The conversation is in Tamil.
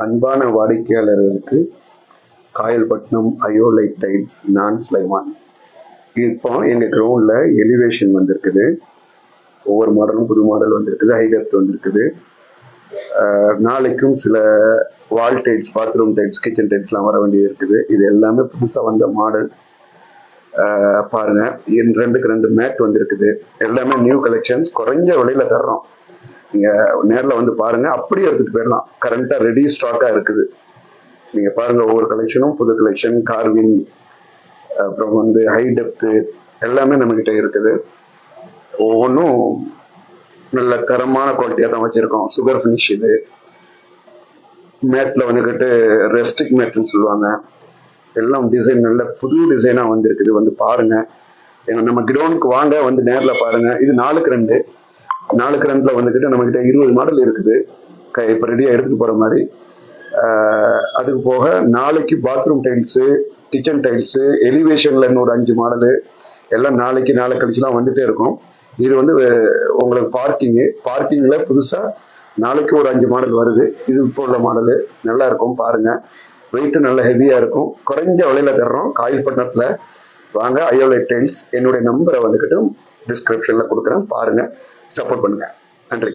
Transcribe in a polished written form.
அன்பான வாடிக்கையாளர்களுக்கு காயல்பட்டினம் அயோலைட் டைல்ஸ் நான் ஸ்லைமான். இப்போ எங்கள் கிரவுண்டில் எலிவேஷன் வந்திருக்குது. ஒவ்வொரு மாடலும் புது மாடல் வந்திருக்குது. ஹைடெப்த் வந்திருக்குது. நாளைக்கும் சில wall tiles, bathroom tiles, kitchen டைல்ஸ்லாம் வர வேண்டியது இருக்குது. இது எல்லாமே புதுசாக வந்த மாடல். பாருங்க, 2 மேட் வந்திருக்குது. எல்லாமே நியூ கலெக்ஷன்ஸ், குறைஞ்ச விலையில தர்றோம். நீங்க நேரில் வந்து பாருங்க, அப்படியே எடுத்துட்டு போயிடலாம். கரண்டா ரெடி ஸ்டாக்கா இருக்குது. நீங்க பாருங்க, ஒவ்வொரு கலெக்ஷனும் புது கலெக்ஷன். கார்விங், அப்புறம் வந்து ஹை டெப்த் எல்லாமே நம்ம கிட்ட இருக்குது. ஒவ்வொன்றும் நல்ல தரமான குவாலிட்டியாக தான் வச்சிருக்கோம். Sugar finish. இது மேட்ல வந்துக்கிட்டு ரெஸ்டிக் மேட்னு சொல்லுவாங்க. எல்லாம் டிசைன் நல்ல புது டிசைனா வந்திருக்குது. வந்து பாருங்க, நம்ம கிரவுண்டுக்கு வாங்க, வந்து நேரில் பாருங்க. இது 4x2 வந்துக்கிட்டு நம்ம கிட்ட 20 மாடல் இருக்குது. இப்போ ரெடியாக எடுத்துட்டு போற மாதிரி. அதுக்கு போக நாளைக்கு பாத்ரூம் டைல்ஸு, கிச்சன் டைல்ஸு, எலிவேஷன்ல இன்னொரு 5 மாடலு எல்லாம் நாளைக்கு நாளை கழிச்சுலாம் வந்துட்டே இருக்கும். இது வந்து உங்களுக்கு பார்க்கிங்ல புதுசா நாளைக்கு ஒரு 5 மாடல் வருது. இது இப்போ உள்ள மாடலு நல்லா இருக்கும். பாருங்க, வெயிட் நல்ல ஹெவியா இருக்கும். குறைஞ்ச விலையில தர்றோம். காயல்பட்டினத்துல வாங்க, அயோலைட் டைல்ஸ். என்னுடைய நம்பரை வந்துக்கிட்டு டிஸ்கிரிப்ஷன்ல கொடுக்குறேன். பாருங்க, சப்போர்ட் பண்ணுங்க. நன்றி.